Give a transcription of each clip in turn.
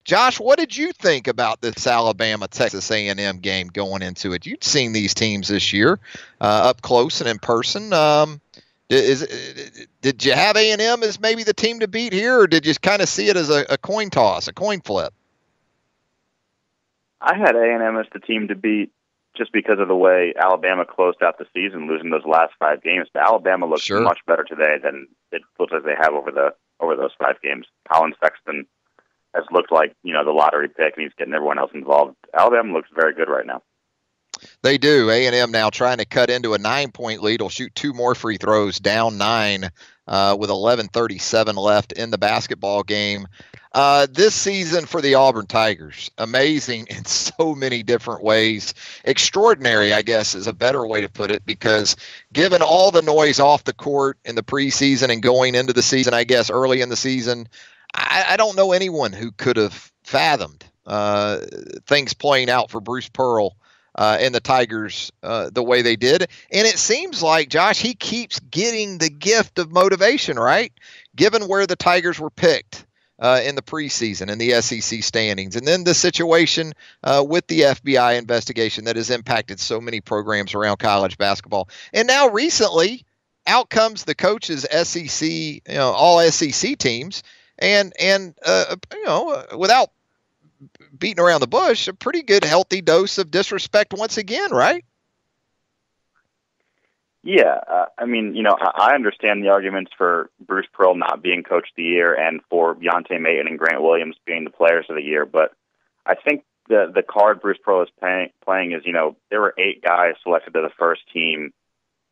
Josh, what did you think about this Alabama-Texas A&M game going into it? You'd seen these teams this year up close and in person. Did you have A&M as maybe the team to beat here, or did you kind of see it as a coin toss, a coin flip? I had A&M as the team to beat just because of the way Alabama closed out the season, losing those last 5 games. But Alabama looks much better today than it looks like they have over those 5 games. Colin Sexton has looked like, the lottery pick, and he's getting everyone else involved. Alabama looks very good right now. They do. A&M now trying to cut into a 9-point lead. Will shoot 2 more free throws, down 9 with 11:37 left in the basketball game. This season for the Auburn Tigers, amazing in so many different ways. Extraordinary, I guess, is a better way to put it, because given all the noise off the court in the preseason and going into the season, I guess early in the season, I don't know anyone who could have fathomed things playing out for Bruce Pearl and the Tigers the way they did. And it seems like, Josh, he keeps getting the gift of motivation, right? Given where the Tigers were picked in the preseason in the SEC standings. And then the situation with the FBI investigation that has impacted so many programs around college basketball. And now recently, out comes the coach's SEC, all SEC teams. And without beating around the bush, a pretty good, healthy dose of disrespect once again, right? Yeah, I understand the arguments for Bruce Pearl not being Coach of the Year and for Deontay Mayton and Grant Williams being the Players of the Year, but I think the card Bruce Pearl is playing is, there were 8 guys selected to the first team,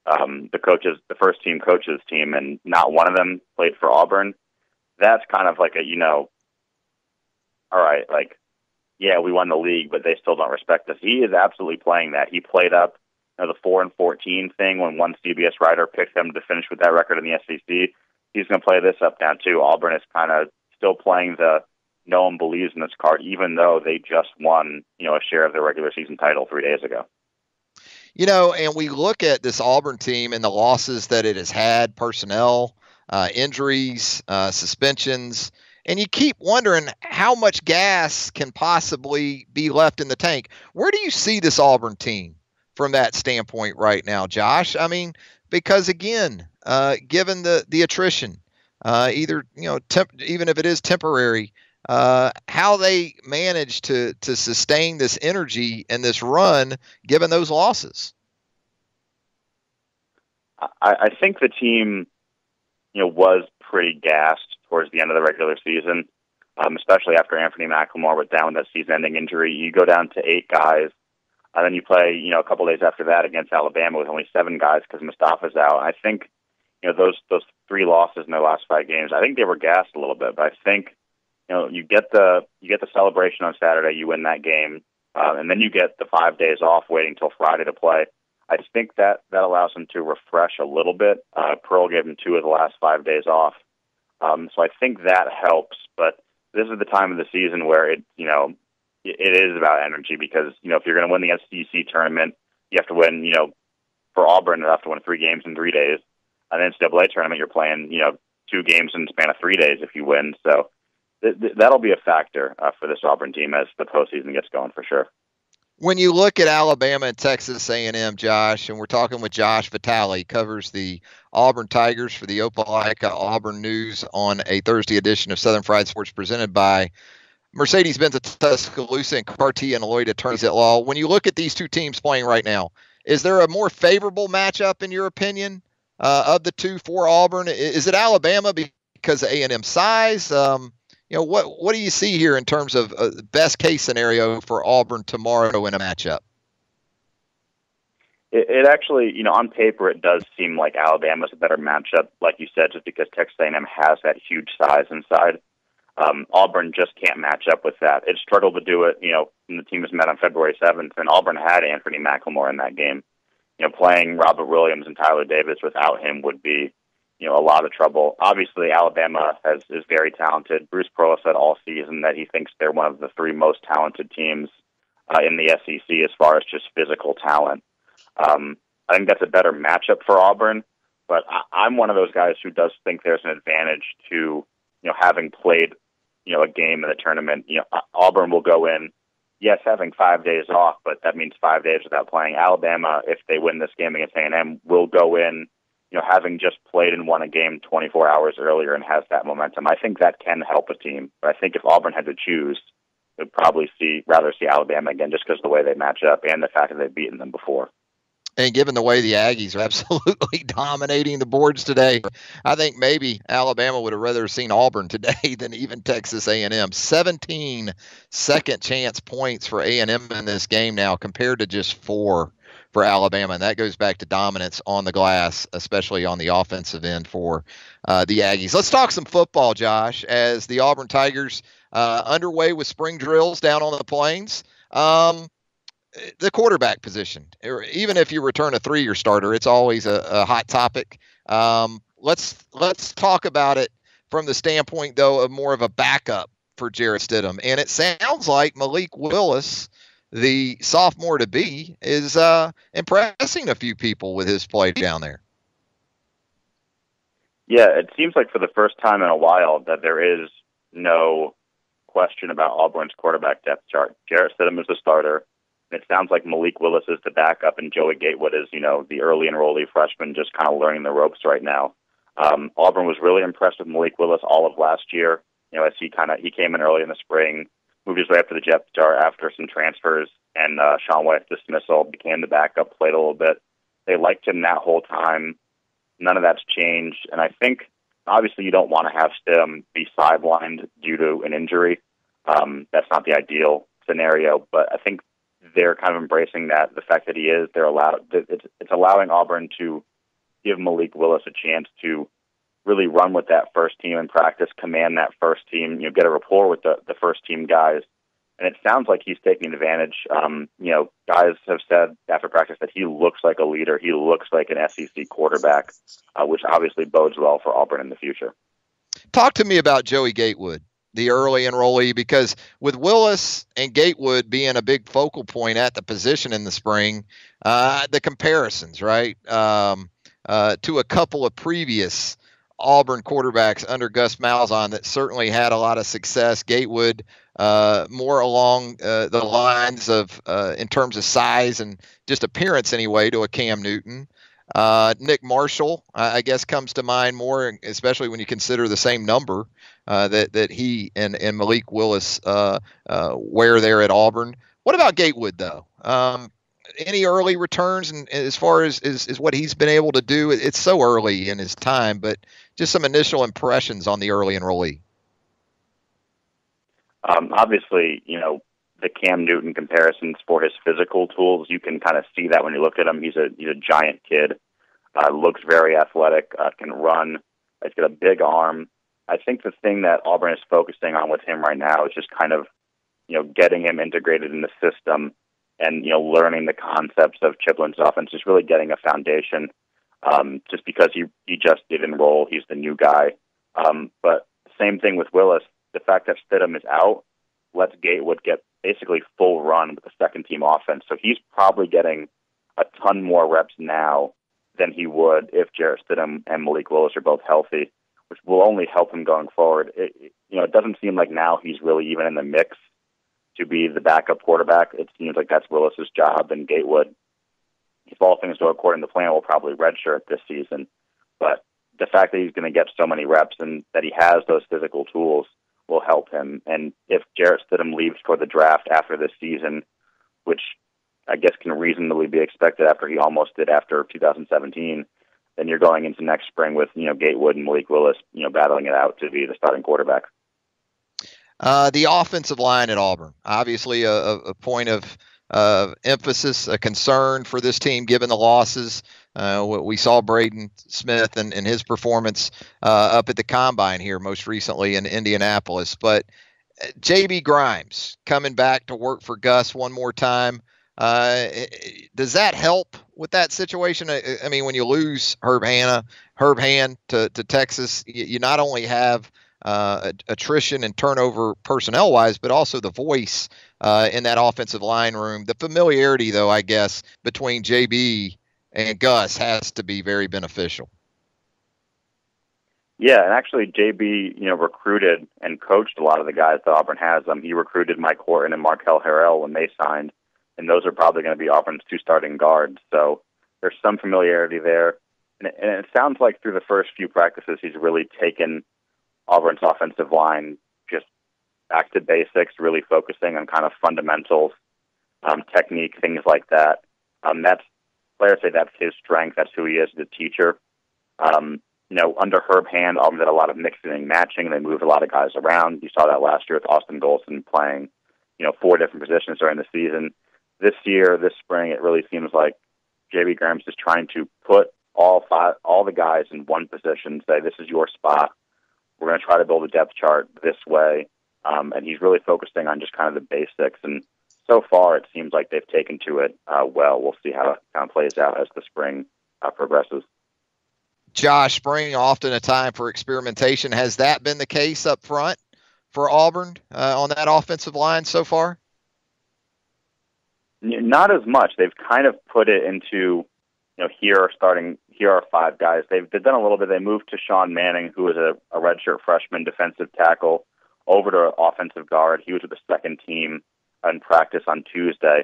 the first team coaches team, and not one of them played for Auburn. That's kind of like all right, yeah, we won the league, but they still don't respect us. He is absolutely playing that. He played up the 4-14 thing when one CBS writer picked him to finish with that record in the SEC. He's going to play this up now too. Auburn is kind of still playing the no one believes in this card, even though they just won, a share of their regular season title 3 days ago. And we look at this Auburn team and the losses that it has had, personnel, injuries, suspensions, and you keep wondering how much gas can possibly be left in the tank. Where do you see this Auburn team from that standpoint right now, Josh? I mean, because again, given the attrition, either even if it is temporary, how they manage to sustain this energy and this run given those losses. I think the team, was pretty gassed towards the end of the regular season, especially after Anthony McLemore went down with that season-ending injury. You go down to 8 guys, and then you play, a couple days after that against Alabama with only 7 guys because Mustafa's out. I think, those 3 losses in their last 5 games, I think they were gassed a little bit, but I think, you get the celebration on Saturday, you win that game, and then you get the 5 days off waiting till Friday to play. I think that allows them to refresh a little bit. Pearl gave them 2 of the last 5 days off. So I think that helps, but this is the time of the season where it is about energy because, if you're going to win the SEC tournament, you have to win, for Auburn, you have to win 3 games in 3 days. An NCAA tournament, you're playing, 2 games in the span of 3 days if you win. So that'll be a factor for this Auburn team as the postseason gets going for sure. When you look at Alabama and Texas A&M, Josh, and we're talking with Josh Vitale, covers the Auburn Tigers for the Opelika Auburn News on a Thursday edition of Southern Fried Sports presented by Mercedes-Benz of Tuscaloosa and Cartier and Lloyd Attorneys at Law. When you look at these 2 teams playing right now, is there a more favorable matchup in your opinion of the 2 for Auburn? Is it Alabama because of A&M size? What do you see here in terms of best case scenario for Auburn tomorrow in a matchup? It actually, on paper, it does seem like Alabama's a better matchup, like you said, just because Texas A&M has that huge size inside. Auburn just can't match up with that. It struggled to do it, when the team was met on February 7th, and Auburn had Anthony McLemore in that game. Playing Robert Williams and Tyler Davis without him would be, a lot of trouble. Obviously, Alabama is very talented. Bruce Pearl said all season that he thinks they're one of the 3 most talented teams in the SEC as far as just physical talent. I think that's a better matchup for Auburn, but I'm one of those guys who does think there's an advantage to, having played a game in the tournament. Auburn will go in, yes, having 5 days off, but that means 5 days without playing. Alabama, if they win this game against A&M, will go in, having just played and won a game 24 hours earlier and has that momentum. I think that can help a team. But I think if Auburn had to choose, we'd probably rather see Alabama again just because of the way they match up and the fact that they've beaten them before. And given the way the Aggies are absolutely dominating the boards today, I think maybe Alabama would have rather seen Auburn today than even Texas A&M. 17 second chance points for A&M in this game now compared to just 4 for Alabama. And that goes back to dominance on the glass, especially on the offensive end for the Aggies. Let's talk some football, Josh, as the Auburn Tigers underway with spring drills down on the plains. The quarterback position, even if you return a 3-year starter, it's always a hot topic. Let's talk about it from the standpoint, though, of more of a backup for Jarrett Stidham. And it sounds like Malik Willis, the sophomore to be, is impressing a few people with his play down there. Yeah, it seems like for the first time in a while that there is no question about Auburn's quarterback depth chart. Jarrett Stidham is the starter. It sounds like Malik Willis is the backup, and Joey Gatewood is, the early enrollee freshman, just kind of learning the ropes right now. Auburn was really impressed with Malik Willis all of last year. As he came in early in the spring, moved his way up to the depth chart after some transfers, and Sean White's dismissal, became the backup, played a little bit. They liked him that whole time. None of that's changed, and I think obviously you don't want to have Stidham be sidelined due to an injury. That's not the ideal scenario, but I think they're kind of embracing that. The fact that it's allowing Auburn to give Malik Willis a chance to really run with that first team in practice, command that first team, get a rapport with the first team guys. And it sounds like he's taking advantage. Guys have said after practice that he looks like a leader. He looks like an SEC quarterback, which obviously bodes well for Auburn in the future. Talk to me about Joey Gatewood, the early enrollee, because with Willis and Gatewood being a big focal point at the position in the spring, the comparisons, right, to a couple of previous Auburn quarterbacks under Gus Malzahn that certainly had a lot of success. Gatewood more along the lines of, in terms of size and just appearance anyway, to a Cam Newton. Nick Marshall, I guess, comes to mind more, especially when you consider the same number that he and Malik Willis wear there at Auburn. What about Gatewood, though? Any early returns, and as far as what he's been able to do? It's so early in his time, but just some initial impressions on the early enrollee. Obviously, the Cam Newton comparisons for his physical tools, you can kind of see that when you look at him. He's a giant kid, looks very athletic, can run. He's got a big arm. I think the thing that Auburn is focusing on with him right now is just kind of, getting him integrated in the system and, learning the concepts of Chip Lin's offense, just really getting a foundation. Just because he just did enroll, he's the new guy. But same thing with Willis. The fact that Stidham is out lets Gatewood get basically full run with the second team offense. So he's probably getting a ton more reps now than he would if Jarrett Stidham and Malik Willis are both healthy, which will only help him going forward. It doesn't seem like now he's really even in the mix to be the backup quarterback. It seems like that's Willis's job, and Gatewood, if all things go according to plan, will probably redshirt this season. But the fact that he's going to get so many reps and that he has those physical tools will help him. And if Jarrett Stidham leaves for the draft after this season, which I guess can reasonably be expected after he almost did after 2017, then you're going into next spring with, Gatewood and Malik Willis, battling it out to be the starting quarterback. The offensive line at Auburn, obviously a point of emphasis, a concern for this team given the losses. We saw Braden Smith and his performance up at the Combine here most recently in Indianapolis. But J.B. Grimes coming back to work for Gus one more time. Does that help with that situation? I mean, when you lose Herb Hand to Texas, you not only have attrition and turnover personnel-wise, but also the voice in that offensive line room. The familiarity, though, I guess, between JB and Gus has to be very beneficial. Yeah, and actually JB, recruited and coached a lot of the guys that Auburn has. He recruited Mike Horton and Markel Harrell when they signed, and those are probably going to be Auburn's two starting guards. So there's some familiarity there. And it sounds like through the first few practices, he's really taken Auburn's offensive line just back to basics, really focusing on kind of fundamentals, technique, things like that. That's players say that's his strength. That's who he is as a teacher. Under Herb Hand, Auburn did a lot of mixing and matching. They moved a lot of guys around. You saw that last year with Austin Golson playing, 4 different positions during the season. This year, this spring, it really seems like J.B. Graham's just trying to put all the guys in one position, say, this is your spot. We're going to try to build a depth chart this way. And he's really focusing on just kind of the basics. And so far, it seems like they've taken to it well. We'll see how it kind of plays out as the spring progresses. Josh, spring often a time for experimentation. Has that been the case up front for Auburn on that offensive line so far? Not as much. They've kind of put it into, here are 5 guys. They've done a little bit. They moved to Sean Manning, who was a redshirt freshman defensive tackle, over to offensive guard. He was with the second team in practice on Tuesday.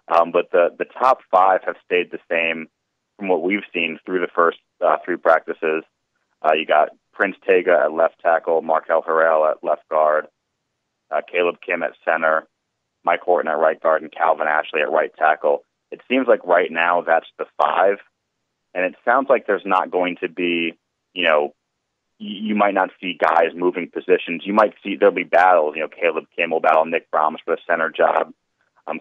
But the top 5 have stayed the same from what we've seen through the first 3 practices. You got Prince Tega at left tackle, Markel Harrell at left guard, Caleb Kim at center, Mike Horton at right guard, and Calvin Ashley at right tackle. It seems like right now that's the 5, and it sounds like there's not going to be, you might not see guys moving positions. You might see there'll be battles. Caleb Kim will battle Nick Brahms for the center job.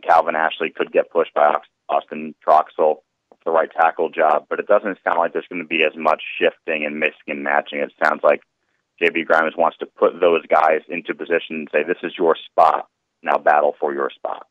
Calvin Ashley could get pushed by Austin Troxel for the right tackle job, but it doesn't sound like there's going to be as much shifting and mixing and matching. It sounds like J.B. Grimes wants to put those guys into position and say, this is your spot. Now battle for your spot.